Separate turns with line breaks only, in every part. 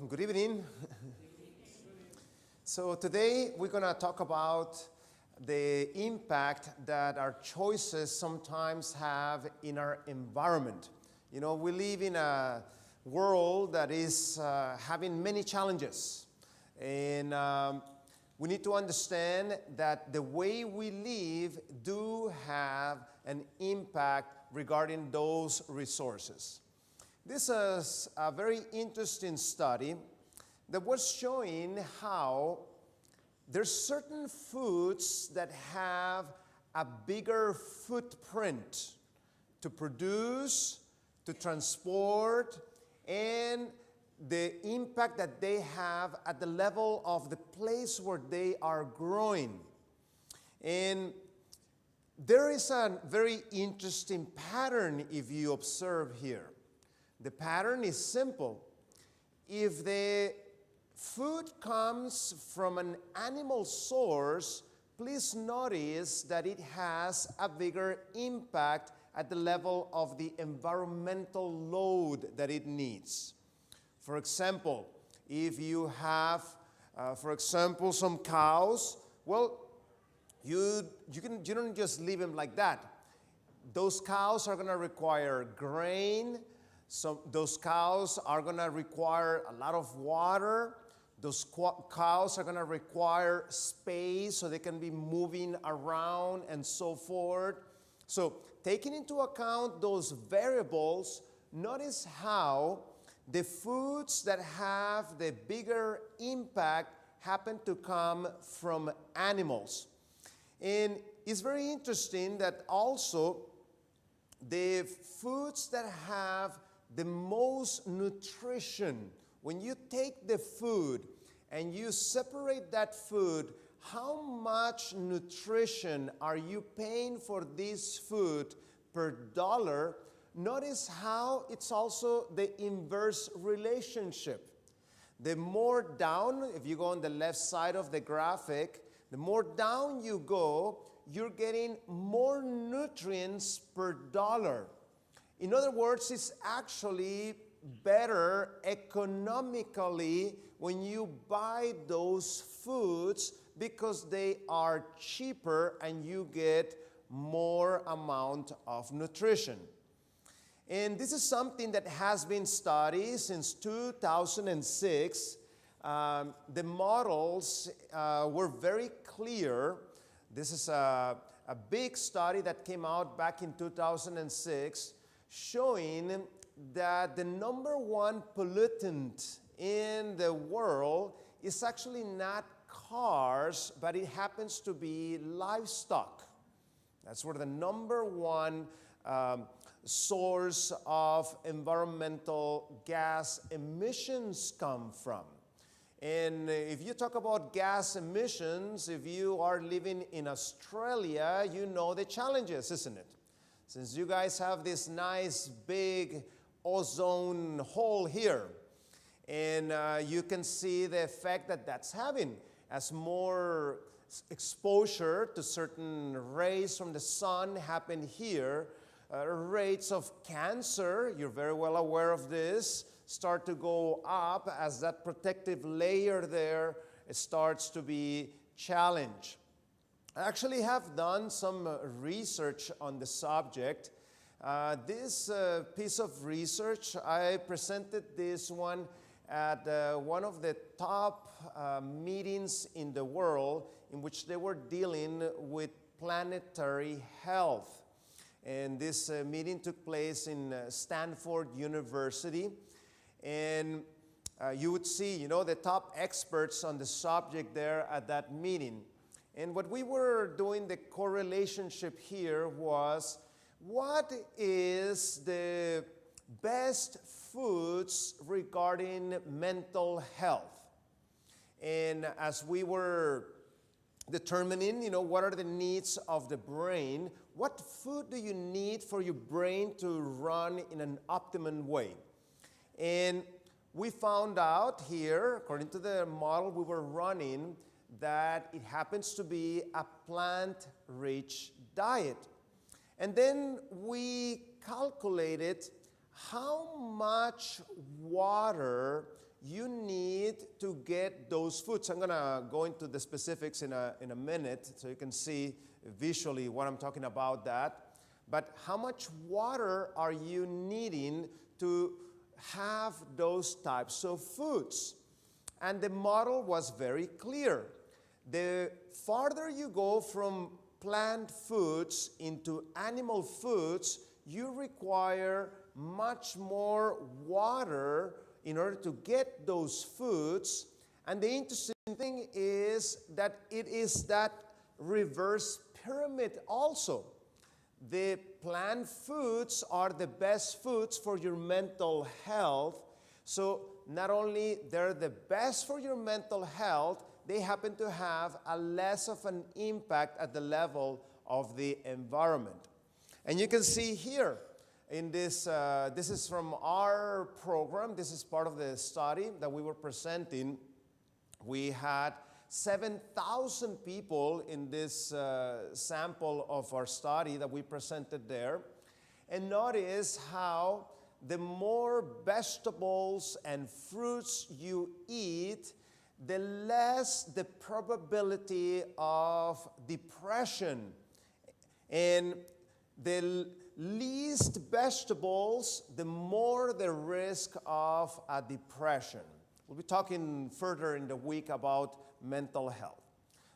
good evening. So today we're going to talk about the impact that our choices sometimes have in our environment. You know, we live in a world that is having many challenges. And we need to understand that the way we live do have an impact regarding those resources. This is a very interesting study that was showing how there's certain foods that have a bigger footprint to produce, to transport, and the impact that they have at the level of the place where they are growing. And there is a very interesting pattern if you observe here. The pattern is simple. If the food comes from an animal source, please notice that it has a bigger impact at the level of the environmental load that it needs. For example, if you have, some cows, well, you don't just leave them like that. Those cows are going to require grain. Those cows are going to require a lot of water. Those cows are going to require space so they can be moving around and so forth. So taking into account those variables, notice how the foods that have the bigger impact happen to come from animals. And it's very interesting that also the foods that have the most nutrition, when you take the food and you separate that food, how much nutrition are you paying for this food per dollar? Notice how it's also the inverse relationship. The more down, if you go on the left side of the graphic, the more down you go, you're getting more nutrients per dollar. In other words, it's actually better economically when you buy those foods because they are cheaper and you get more amount of nutrition. And this is something that has been studied since 2006. The models were very clear. This is a big study that came out back in 2006 showing that the number one pollutant in the world is actually not cars, but it happens to be livestock. That's where the number one source of environmental gas emissions come from. And if you talk about gas emissions, if you are living in Australia, you know the challenges, isn't it? Since you guys have this nice big ozone hole here, and you can see the effect that that's having as more exposure to certain rays from the sun happen here. Rates of cancer, you're very well aware of this, start to go up as that protective layer there starts to be challenged. I actually have done some research on the subject. This piece of research, I presented this one at one of the top meetings in the world in which they were dealing with planetary health. And this meeting took place in Stanford University. And you would see, the top experts on the subject there at that meeting. And what we were doing, the correlationship here was, what is the best foods regarding mental health? And as we were determining, what are the needs of the brain, what food do you need for your brain to run in an optimum way? And we found out here, according to the model we were running, that it happens to be a plant-rich diet. And then we calculated how much water you need to get those foods. I'm going to go into the specifics in a minute so you can see visually what I'm talking about that. But how much water are you needing to have those types of foods? And the model was very clear. The farther you go from plant foods into animal foods, you require much more water in order to get those foods. And the interesting thing is that it is that reverse pyramid also. The plant foods are the best foods for your mental health. So not only they're the best for your mental health, they happen to have a less of an impact at the level of the environment. And you can see here in this, this is from our program. This is part of the study that we were presenting. We had 7,000 people in this sample of our study that we presented there. And notice how the more vegetables and fruits you eat, the less the probability of depression. And the least vegetables, the more the risk of a depression. We'll be talking further in the week about mental health.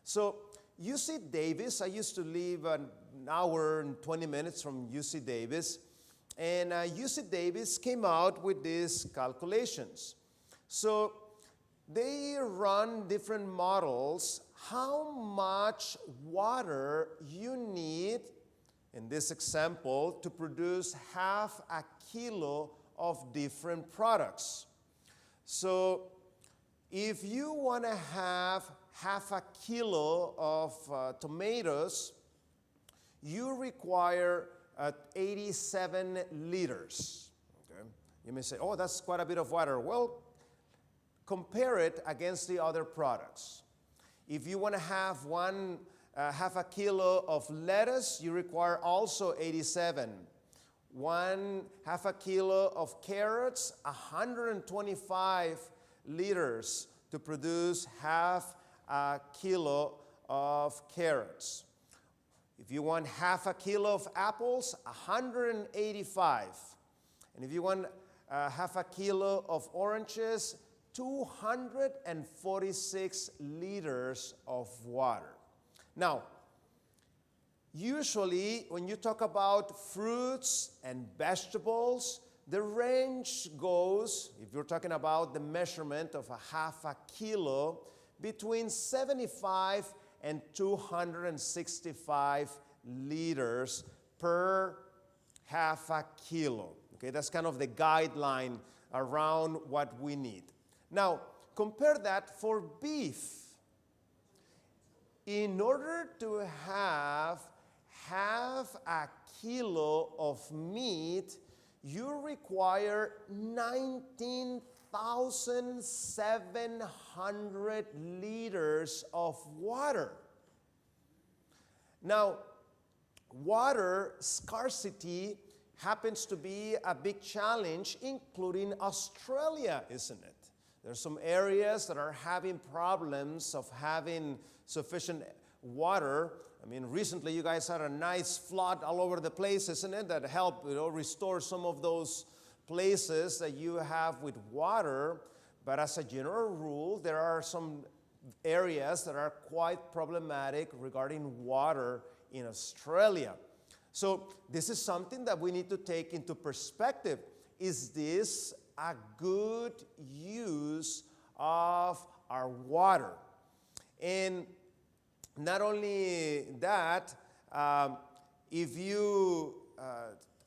So UC Davis, I used to live an hour and 20 minutes from UC Davis, and UC Davis came out with these calculations. So they run different models, how much water you need, in this example, to produce half a kilo of different products. So if you want to have half a kilo of tomatoes, you require 87 liters. Okay? You may say, oh, that's quite a bit of water. Well, compare it against the other products. If you want to have half a kilo of lettuce, you require also 87. Half a kilo of carrots, 125 liters to produce half a kilo of carrots. If you want half a kilo of apples, 185. And if you want half a kilo of oranges, 246 liters of water. Now, usually when you talk about fruits and vegetables, the range goes, if you're talking about the measurement of a half a kilo, between 75 and 265 liters per half a kilo. Okay, that's kind of the guideline around what we need. Now, compare that for beef. In order to have half a kilo of meat, you require 19,700 liters of water. Now, water scarcity happens to be a big challenge, including Australia, isn't it? There's some areas that are having problems of having sufficient water. I mean, recently you guys had a nice flood all over the place, isn't it? That helped, restore some of those places that you have with water. But as a general rule, there are some areas that are quite problematic regarding water in Australia. So this is something that we need to take into perspective. Is this a good use of our water? And not only that, if you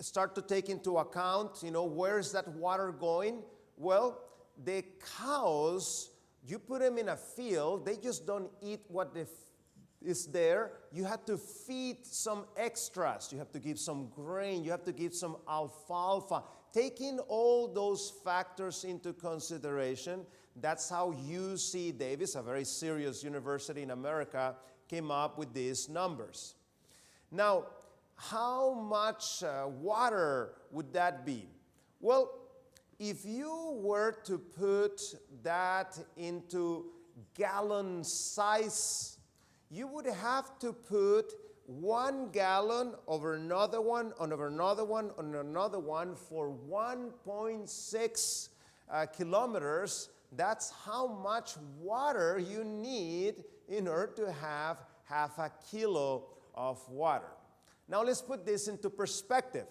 start to take into account, where is that water going? Well, the cows, you put them in a field, they just don't eat what is there. You have to feed some extras. You have to give some grain. You have to give some alfalfa. Taking all those factors into consideration, that's how UC Davis, a very serious university in America, came up with these numbers. Now, how much water would that be? Well, if you were to put that into gallon size, you would have to put 1 gallon over another one, over another one, on another one for 1.6 kilometers. That's how much water you need in order to have half a kilo of water. Now let's put this into perspective.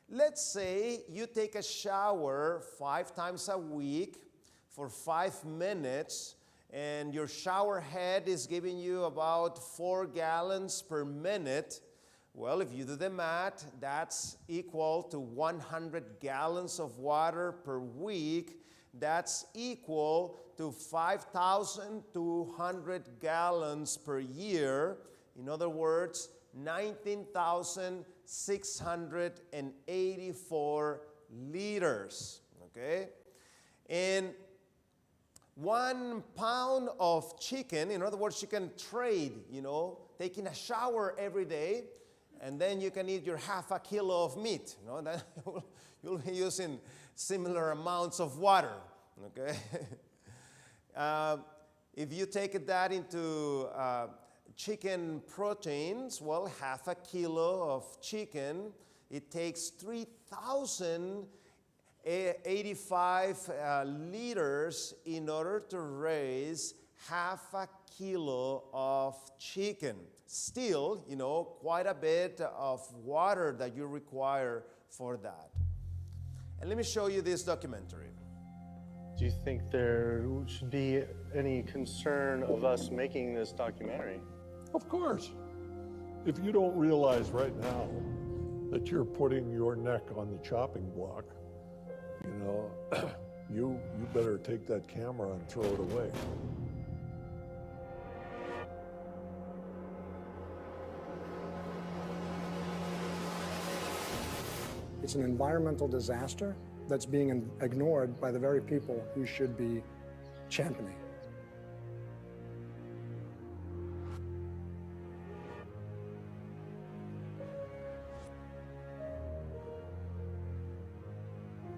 Let's say you take a shower 5 times a week for 5 minutes, and your shower head is giving you about 4 gallons per minute. Well, if you do the math, that's equal to 100 gallons of water per week. That's equal to 5,200 gallons per year. In other words, 19,684 liters, okay? And 1 pound of chicken, in other words, you can trade, taking a shower every day, and then you can eat your half a kilo of meat. Then you'll be using similar amounts of water, okay? If you take that into chicken proteins, well, half a kilo of chicken, it takes 3,085 liters in order to raise half a kilo of chicken. Still, quite a bit of water that you require for that. And let me show you this documentary.
Do you think there should be any concern of us making this documentary?
Of course. If you don't realize right now that you're putting your neck on the chopping block, you better take that camera and throw it away.
It's an environmental disaster that's being ignored by the very people who should be championing.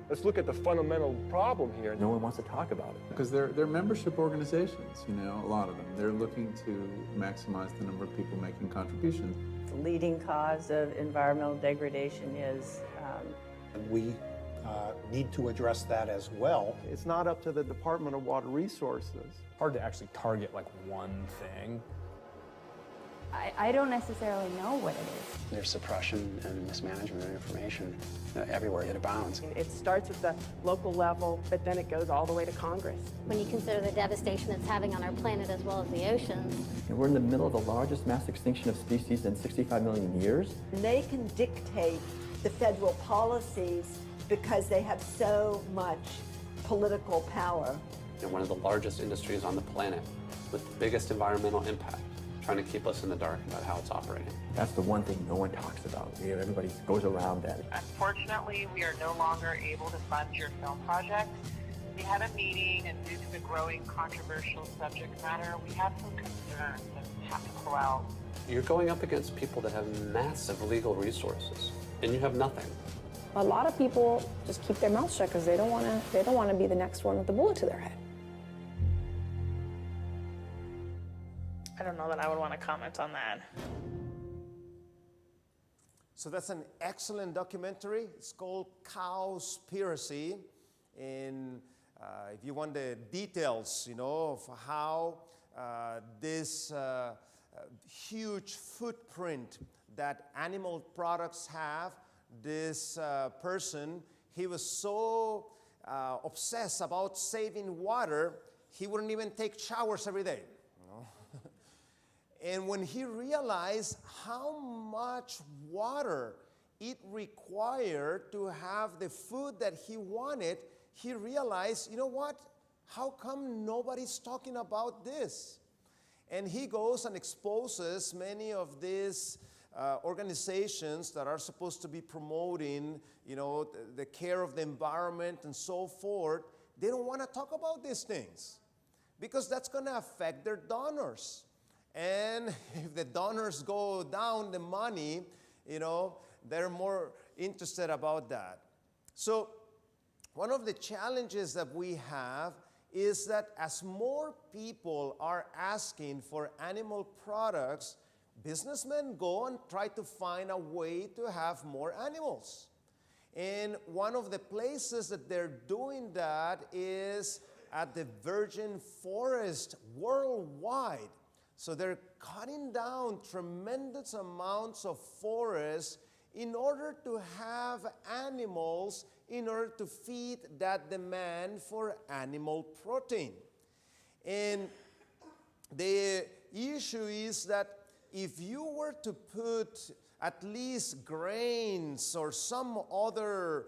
Let's look at the fundamental problem here.
No one wants to talk about it.
Because they're membership organizations, a lot of them. They're looking to maximize the number of people making contributions.
The leading cause of environmental degradation is...
We need to address that as well.
It's not up to the Department of Water Resources.
Hard to actually target like one thing.
I don't necessarily know what it is.
There's suppression and mismanagement of information everywhere it abounds.
It starts at the local level, but then it goes all the way to Congress.
When you consider the devastation it's having on our planet as well as the oceans.
And we're in the middle of the largest mass extinction of species in 65 million years.
And they can dictate the federal policies because they have so much political power.
And one of the largest industries on the planet with the biggest environmental impact, trying to keep us in the dark about how it's operating.
That's the one thing no one talks about. Everybody goes around that.
Unfortunately, we are no longer able to fund your film project. We had a meeting, and due to the growing controversial subject matter, we have some concerns that have to pull out.
You're going up against people that have massive legal resources, and you have nothing.
A lot of people just keep their mouths shut because they don't want to be the next one with a bullet to their head.
I don't know that I would want to comment on that.
So that's an excellent documentary. It's called Cowspiracy. And if you want the details, of how this huge footprint that animal products have, this person, he was so obsessed about saving water, he wouldn't even take showers every day. And when he realized how much water it required to have the food that he wanted, he realized, what? How come nobody's talking about this? And he goes and exposes many of these organizations that are supposed to be promoting, the care of the environment and so forth. They don't want to talk about these things because that's going to affect their donors. And if the donors go down the money, they're more interested about that. So one of the challenges that we have is that as more people are asking for animal products, businessmen go and try to find a way to have more animals. And one of the places that they're doing that is at the virgin forest worldwide. So they're cutting down tremendous amounts of forest in order to have animals, in order to feed that demand for animal protein. And the issue is that if you were to put at least grains or some other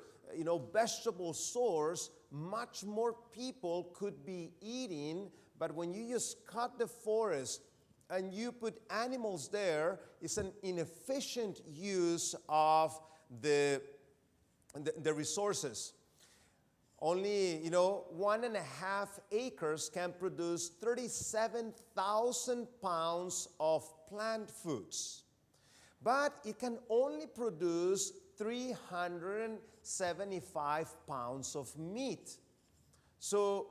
vegetable source, much more people could be eating. But when you just cut the forest and you put animals there, it's an inefficient use of the resources. Only, 1.5 acres can produce 37,000 pounds of plant foods. But it can only produce 375 pounds of meat. So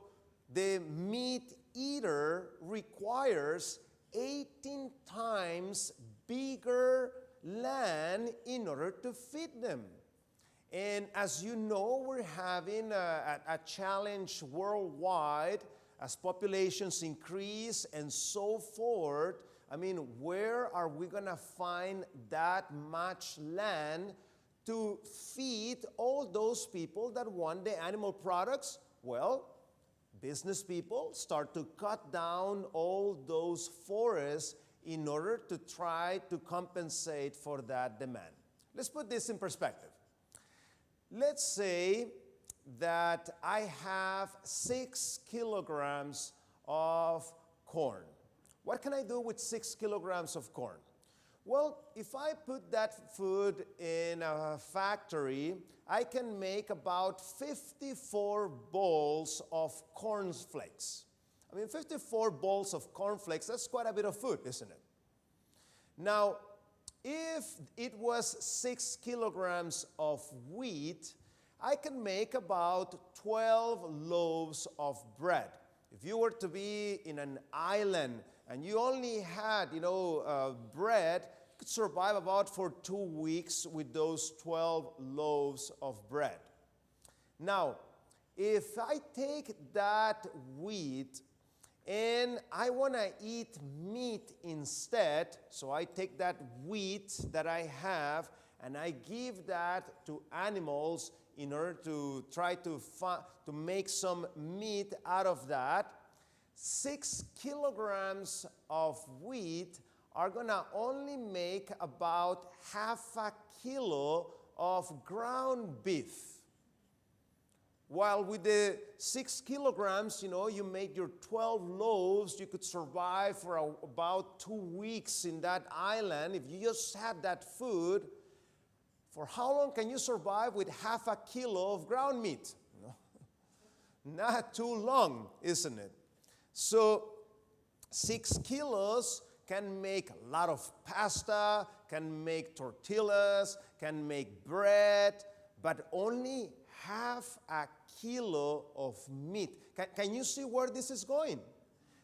the meat eater requires 18 times bigger land in order to feed them. And as you know, we're having a challenge worldwide as populations increase and so forth. I mean, where are we going to find that much land to feed all those people that want the animal products? Well, business people start to cut down all those forests in order to try to compensate for that demand. Let's put this in perspective. Let's say that I have 6 kilograms of corn. What can I do with 6 kilograms of corn? Well, if I put that food in a factory, I can make about 54 bowls of cornflakes. I mean, 54 bowls of cornflakes, that's quite a bit of food, isn't it? Now, if it was 6 kilograms of wheat, I can make about 12 loaves of bread. If you were to be in an island and you only had, bread, you could survive about for 2 weeks with those 12 loaves of bread. Now, if I take that wheat and I want to eat meat instead, so I take that wheat that I have and I give that to animals in order to try to make some meat out of that, 6 kilograms of wheat are going to only make about half a kilo of ground beef. While with the 6 kilograms, you make your 12 loaves, you could survive for about 2 weeks in that island. If you just had that food, for how long can you survive with half a kilo of ground meat? Not too long, isn't it? So 6 kilos can make a lot of pasta, can make tortillas, can make bread, but only half a kilo of meat. Can you see where this is going?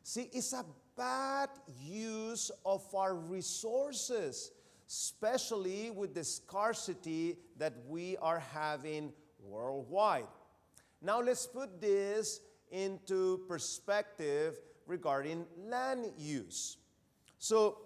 See, it's a bad use of our resources, especially with the scarcity that we are having worldwide. Now let's put this into perspective regarding land use. So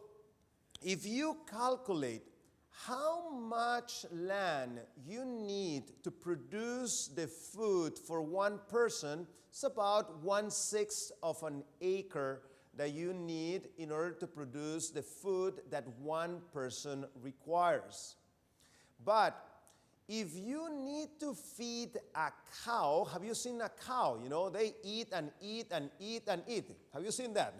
if you calculate how much land you need to produce the food for one person, it's about 1/6 of an acre that you need in order to produce the food that one person requires. But if you need to feed a cow, have you seen a cow? They eat and eat and eat and eat. Have you seen that?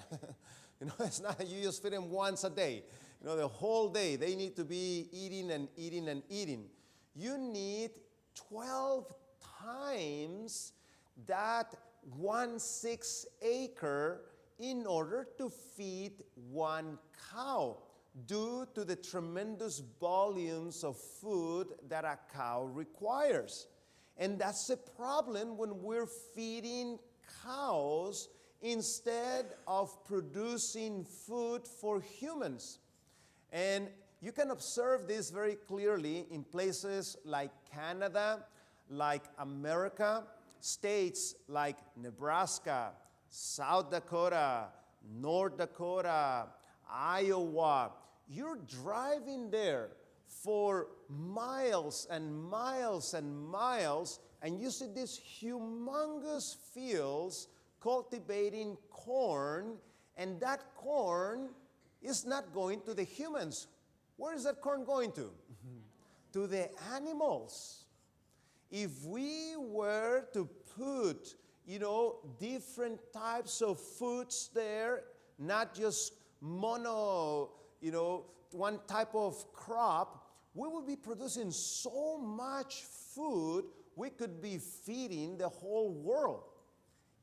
It's not you just feed them once a day. The whole day they need to be eating and eating and eating. You need 12 times that 1/6 acre in order to feed one cow, due to the tremendous volumes of food that a cow requires. And that's the problem when we're feeding cows instead of producing food for humans. And you can observe this very clearly in places like Canada, like America, states like Nebraska, South Dakota, North Dakota, Iowa. You're driving there for miles and miles and miles, and you see these humongous fields cultivating corn, and that corn is not going to the humans. Where is that corn going to? To the animals. If we were to put, different types of foods there, not just mono, one type of crop, we would be producing so much food, we could be feeding the whole world.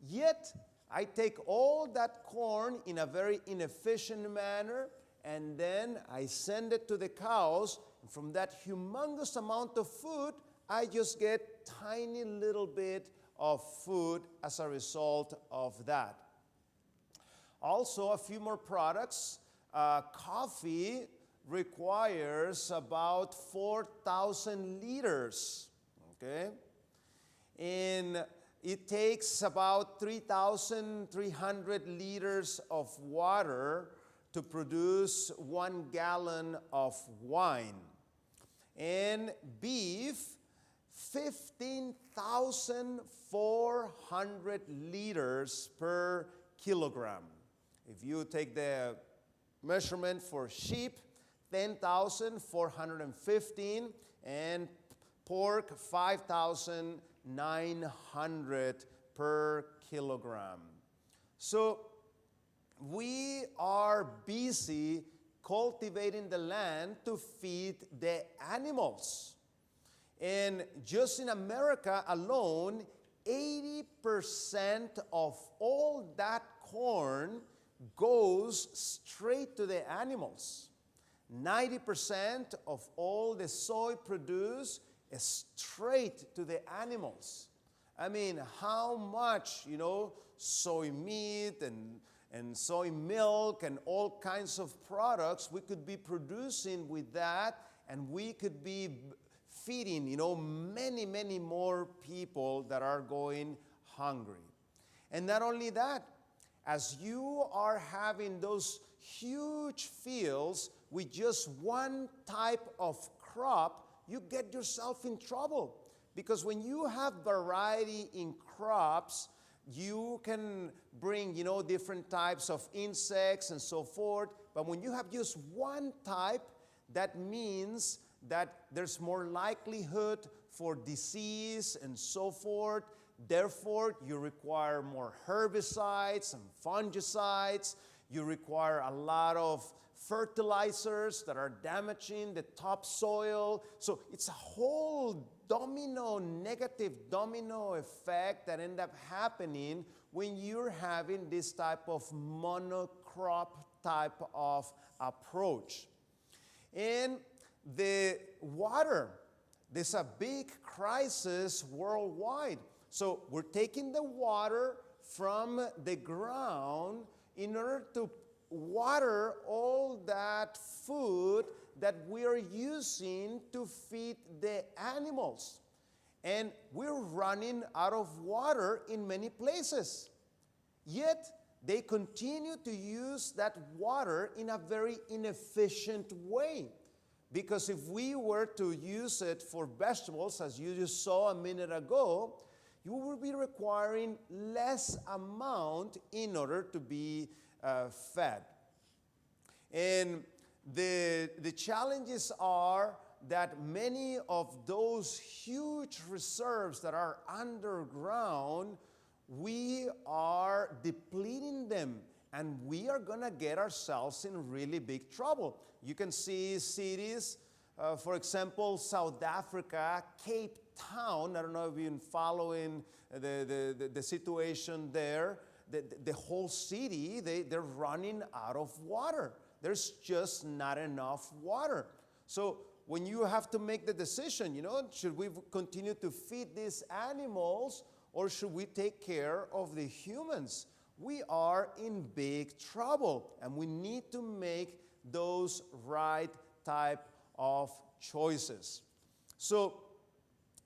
Yet, I take all that corn in a very inefficient manner, and then I send it to the cows. And from that humongous amount of food, I just get tiny little bit of food as a result of that. Also, a few more products. Coffee requires about 4,000 liters, okay? And it takes about 3,300 liters of water to produce 1 gallon of wine. And beef, 15,400 liters per kilogram. If you take the measurement for sheep, 10,415, and pork, 5,900 per kilogram. So we are busy cultivating the land to feed the animals. And just in America alone, 80% of all that corn goes straight to the animals. 90% of all the soy produced is straight to the animals. I mean, how much, soy meat and soy milk and all kinds of products we could be producing with that, and we could be feeding, many, many more people that are going hungry. And not only that, as you are having those huge fields with just one type of crop, you get yourself in trouble. Because when you have variety in crops, you can bring, different types of insects and so forth. But when you have just one type, that means that there's more likelihood for disease and so forth. Therefore, you require more herbicides and fungicides. You require a lot of fertilizers that are damaging the topsoil. So it's a whole negative domino effect that ends up happening when you're having this type of monocrop type of approach. And the water, there's a big crisis worldwide. So we're taking the water from the ground in order to water all that food that we are using to feed the animals. And we're running out of water in many places. Yet, they continue to use that water in a very inefficient way. Because if we were to use it for vegetables, as you just saw a minute ago, you will be requiring less amount in order to be fed. And the challenges are that many of those huge reserves that are underground, we are depleting them, and we are going to get ourselves in really big trouble. You can see cities, for example, South Africa, Cape Town. I don't know if you've been following the situation there. The whole city, they're running out of water. There's just not enough water. So when you have to make the decision, should we continue to feed these animals or should we take care of the humans? We are in big trouble and we need to make those right type of choices. So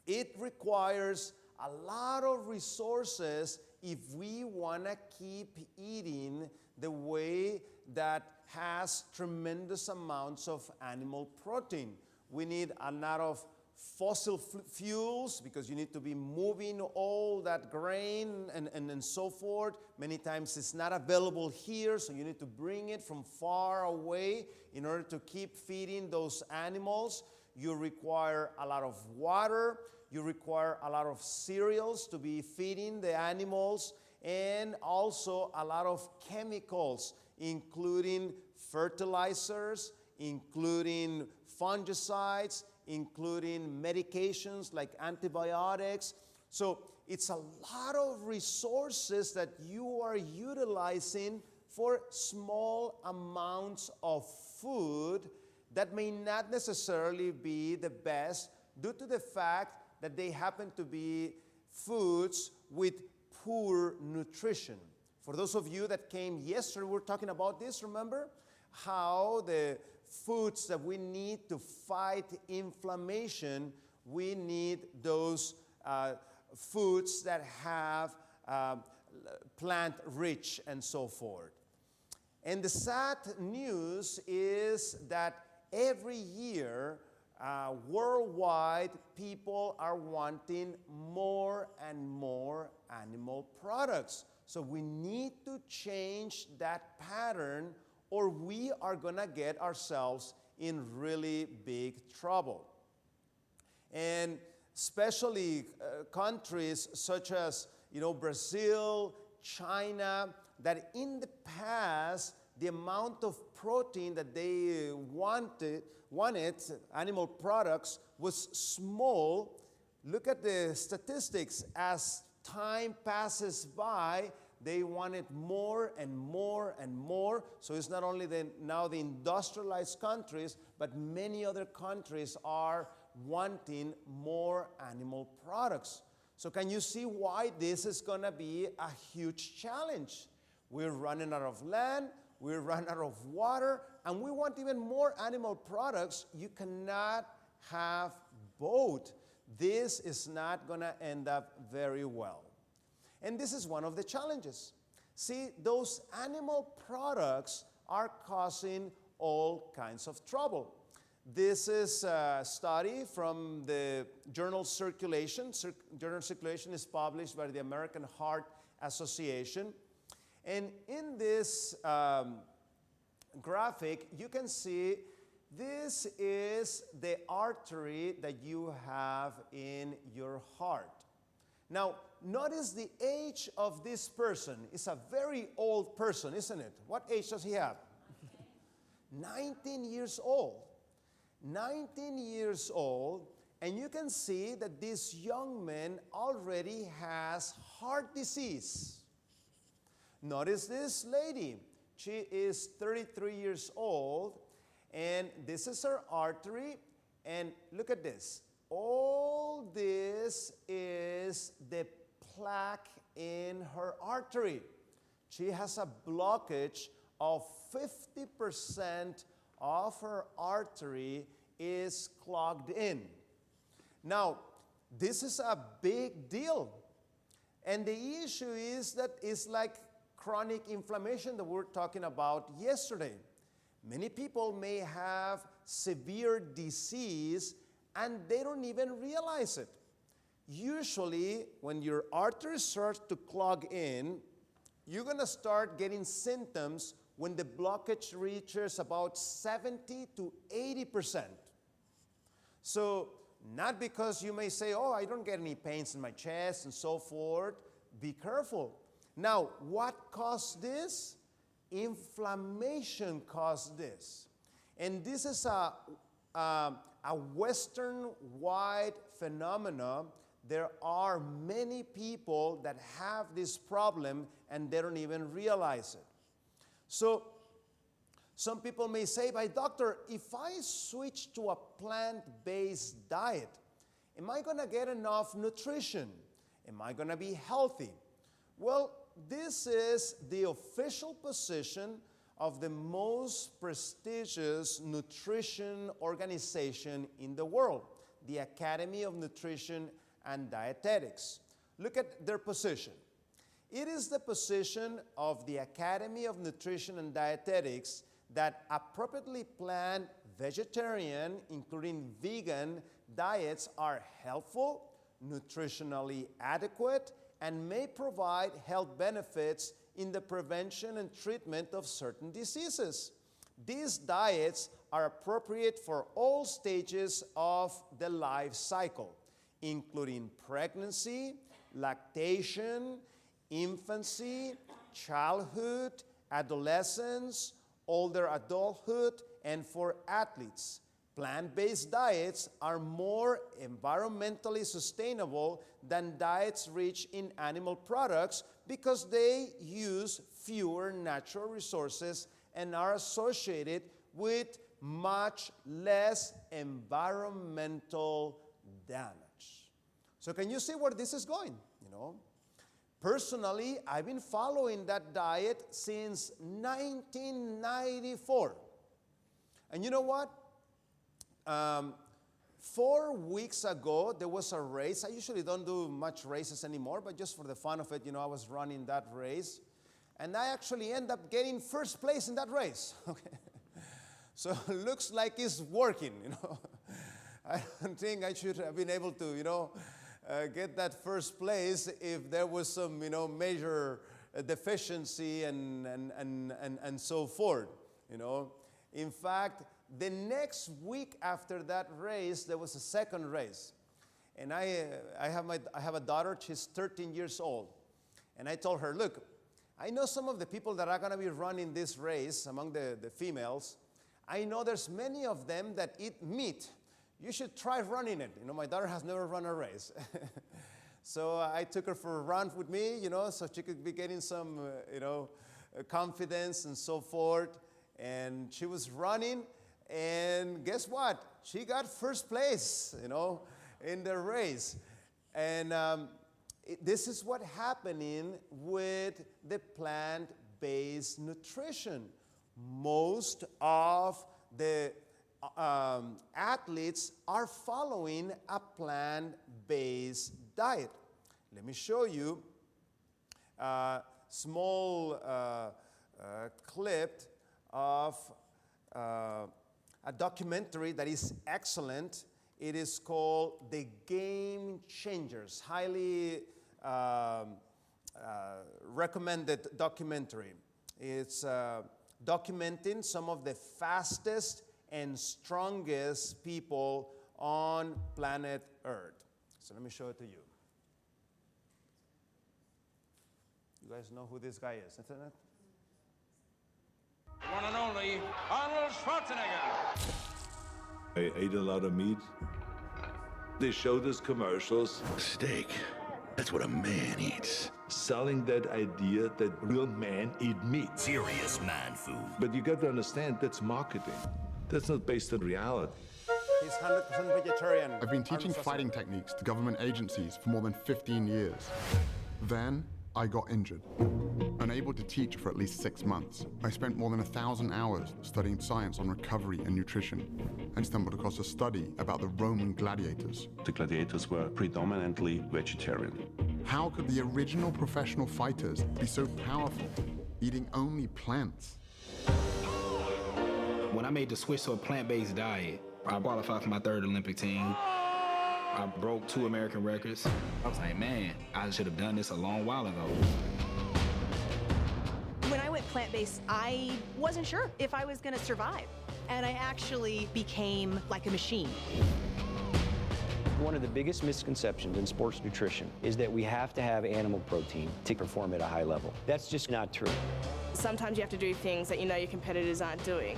it requires a lot of resources if we want to keep eating the way that has tremendous amounts of animal protein. We need a lot of fossil fuels because you need to be moving all that grain and so forth. Many times it's not available here, so you need to bring it from far away in order to keep feeding those animals. You require a lot of water. You require a lot of cereals to be feeding the animals, and also a lot of chemicals, including fertilizers, including fungicides, including medications like antibiotics. So it's a lot of resources that you are utilizing for small amounts of food that may not necessarily be the best due to the fact that they happen to be foods with poor nutrition. For those of you that came yesterday, we were talking about this, remember? How the foods that we need to fight inflammation, we need those foods that have plant-rich and so forth. And the sad news is that every year, worldwide, people are wanting more and more animal products. So we need to change that pattern or we are going to get ourselves in really big trouble. And especially countries such as Brazil, China, that in the past, the amount of protein that they wanted, animal products, was small. Look at the statistics. As time passes by, they wanted more and more and more. So it's not only now the industrialized countries, but many other countries are wanting more animal products. So can you see why this is going to be a huge challenge? We're running out of land, we run out of water, and we want even more animal products. You cannot have both. This is not going to end up very well. And this is one of the challenges. See, those animal products are causing all kinds of trouble. This is a study from the journal Circulation. Journal Circulation is published by the American Heart Association. And in this graphic, you can see this is the artery that you have in your heart. Now, notice the age of this person. It's a very old person, isn't it? What age does he have? 19 years old. 19 years old, and you can see that this young man already has heart disease. Notice this lady. She is 33 years old, and this is her artery, and look at this. All this is the plaque in her artery. She has a blockage of 50% of her artery is clogged in. Now, this is a big deal. And the issue is that it's like chronic inflammation that we were talking about yesterday. Many people may have severe disease and they don't even realize it. Usually, when your arteries start to clog in, you're going to start getting symptoms when the blockage reaches about 70 to 80%. So, not because you may say, oh, I don't get any pains in my chest and so forth. Be careful. Now, what caused this? Inflammation caused this. And this is a Western-wide phenomenon. There are many people that have this problem and they don't even realize it. So Some people may say, but doctor, if I switch to a plant-based diet, am I going to get enough nutrition? Am I going to be healthy? Well, this is the official position of the most prestigious nutrition organization in the world, the Academy of Nutrition and Dietetics. Look at their position. It is the position of the Academy of Nutrition and Dietetics that appropriately planned vegetarian, including vegan, diets are helpful, nutritionally adequate, and may provide health benefits in the prevention and treatment of certain diseases. These diets are appropriate for all stages of the life cycle, including pregnancy, lactation, infancy, childhood, adolescence, older adulthood, and for athletes. Plant-based diets are more environmentally sustainable than diets rich in animal products because they use fewer natural resources and are associated with much less environmental damage. So can you see where this is going? Personally, I've been following that diet since 1994. And you know what? 4 weeks ago, there was a race. I usually don't do much races anymore, but just for the fun of it, I was running that race. And I actually end up getting first place in that race. Okay. So it looks like it's working, I don't think I should have been able to, get that first place if there was some, major deficiency and so forth, In fact, the next week after that race, there was a second race. And I have a daughter, she's 13 years old. And I told her, look, I know some of the people that are going to be running this race among the females. I know there's many of them that eat meat. You should try running it. My daughter has never run a race. So I took her for a run with me, so she could be getting some, confidence and so forth. And she was running, and guess what? She got first place, in the race. And this is what's happening with the plant-based nutrition. Most of the athletes are following a plant-based diet. Let me show you a small clip of a documentary that is excellent. It is called The Game Changers. Highly recommended documentary. It's documenting some of the fastest and strongest people on planet Earth. So let me show it to you. You guys know who this guy is, isn't it?
One and only Arnold Schwarzenegger.
I ate a lot of meat. They showed us commercials.
Steak. That's what a man eats.
Selling that idea that real men eat meat.
Serious man food.
But you got to understand, that's marketing. That's not based on reality.
He's 100% vegetarian.
I've been teaching fighting techniques to government agencies for more than 15 years. Then I got injured. Unable to teach for at least 6 months, I spent more than 1,000 hours studying science on recovery and nutrition, and stumbled across a study about the Roman gladiators.
The gladiators were predominantly vegetarian.
How could the original professional fighters be so powerful, eating only plants?
When I made the switch to a plant-based diet, I qualified for my 3rd Olympic team. I broke 2 American records. I was like, man, I should have done this a long while ago.
When I went plant-based, I wasn't sure if I was going to survive. And I actually became like a machine.
One of the biggest misconceptions in sports nutrition is that we have to have animal protein to perform at a high level. That's just not true.
Sometimes you have to do things that you know your competitors aren't doing.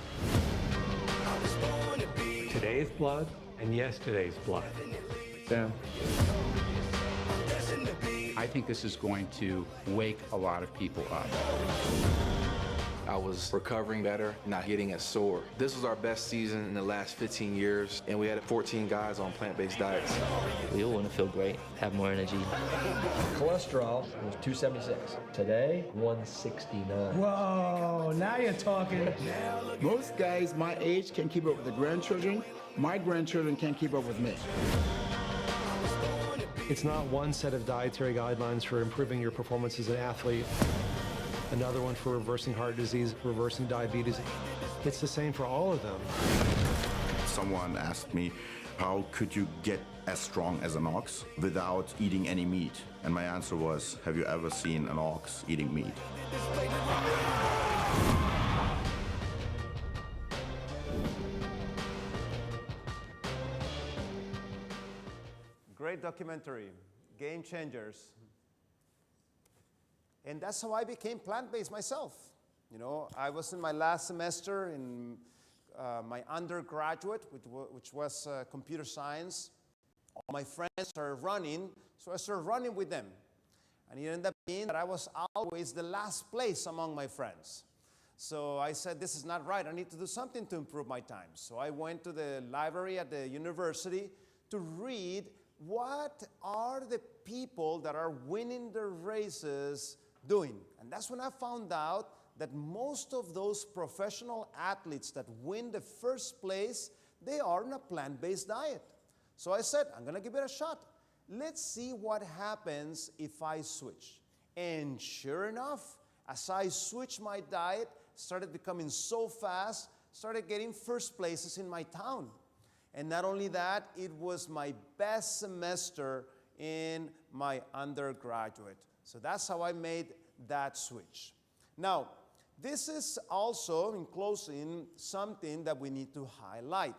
Today's blood and yesterday's blood.
Yeah.
I think this is going to wake a lot of people up.
I was recovering better, not getting as sore. This was our best season in the last 15 years, and we had 14 guys on plant-based diets.
We all want to feel great, have more energy.
Cholesterol was 276. Today, 169.
Whoa, now you're talking.
Most guys my age can keep up with the grandchildren. My grandchildren can't keep up with me.
It's not one set of dietary guidelines for improving your performance as an athlete, another one for reversing heart disease, reversing diabetes. It's the same for all of them.
Someone asked me, how could you get as strong as an ox without eating any meat? And my answer was, have you ever seen an ox eating meat?
Great documentary, Game Changers. And that's how I became plant-based myself. You know, I was in my last semester in my undergraduate, which was computer science. All my friends started running, so I started running with them. And it ended up being that I was always the last place among my friends. So I said, this is not right. I need to do something to improve my time. So I went to the library at the university to read what are the people that are winning the races doing. And that's when I found out that most of those professional athletes that win the first place, they are on a plant-based diet. So I said, I'm going to give it a shot. Let's see what happens if I switch. And sure enough, as I switched my diet, started becoming so fast, started getting first places in my town. And not only that, it was my best semester in my undergraduate. So that's how I made that switch. Now, this is also, in closing, something that we need to highlight.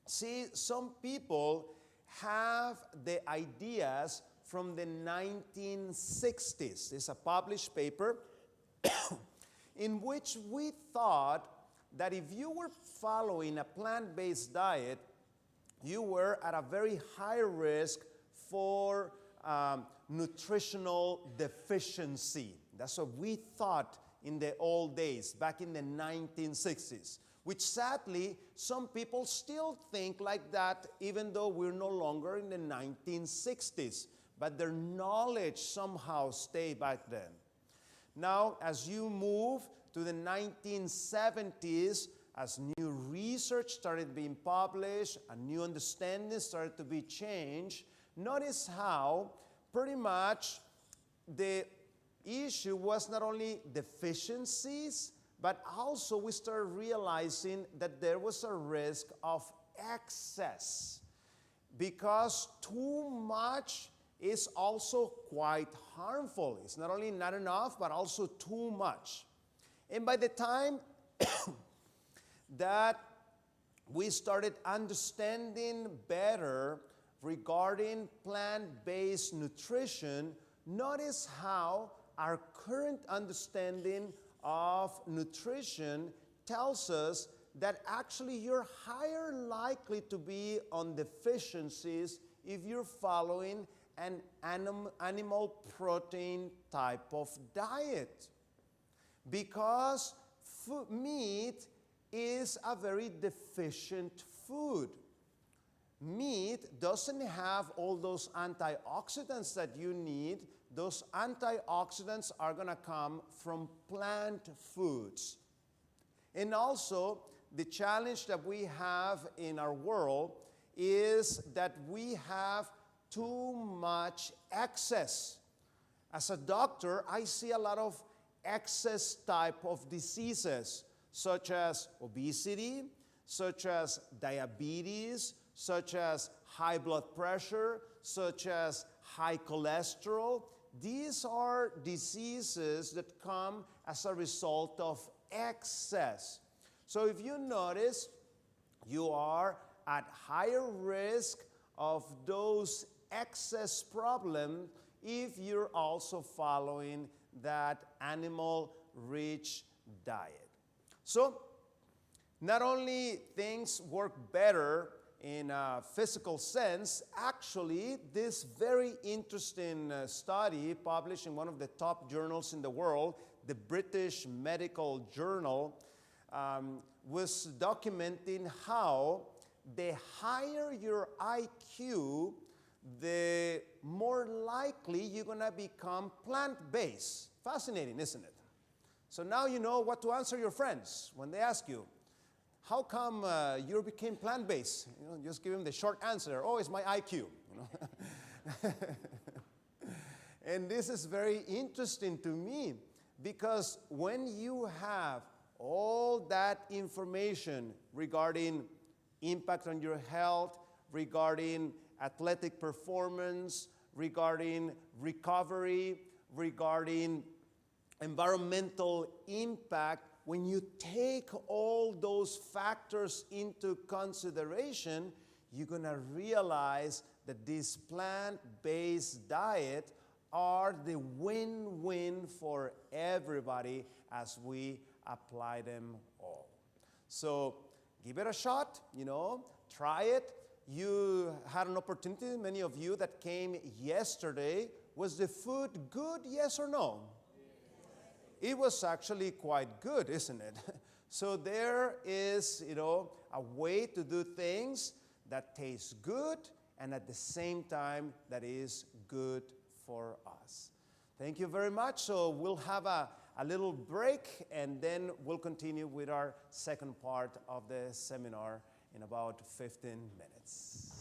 See, some people have the ideas from the 1960s. There's a published paper in which we thought that if you were following a plant-based diet, you were at a very high risk for nutritional deficiency. That's what we thought in the old days, back in the 1960s, which sadly, some people still think like that, even though we're no longer in the 1960s, but their knowledge somehow stayed back then. Now, as you move to the 1970s, as new research started being published, a new understanding started to be changed, notice how pretty much the issue was not only deficiencies, but also we started realizing that there was a risk of excess, because too much is also quite harmful. It's not only not enough, but also too much. And by the time that we started understanding better regarding plant-based nutrition, notice how our current understanding of nutrition tells us that actually you're higher likely to be on deficiencies if you're following an animal protein type of diet. Because meat is a very deficient food. Meat doesn't have all those antioxidants that you need. Those antioxidants are going to come from plant foods. And also, the challenge that we have in our world is that we have too much excess. As a doctor, I see a lot of excess type of diseases, such as obesity, such as diabetes, such as high blood pressure, such as high cholesterol. These are diseases that come as a result of excess. So if you notice, you are at higher risk of those excess problems if you're also following that animal-rich diet. So not only things work better in a physical sense, actually this very interesting study published in one of the top journals in the world, the British Medical Journal was documenting how the higher your IQ, the more likely you're going to become plant-based. Fascinating, isn't it? So now you know what to answer your friends when they ask you, how come you became plant-based? You know, just give them the short answer. Oh, it's my IQ. You know? And this is very interesting to me because when you have all that information regarding impact on your health, regarding athletic performance, regarding recovery, regarding environmental impact, when you take all those factors into consideration, you're going to realize that this plant-based diet are the win-win for everybody as we apply them all. So give it a shot, you know, try it. You had an opportunity, many of you that came yesterday. Was the food good, yes or no? It was actually quite good, isn't it? So there is, you know, a way to do things that taste good and at the same time that is good for us. Thank you very much. So we'll have a little break and then we'll continue with our second part of the seminar in about 15 minutes.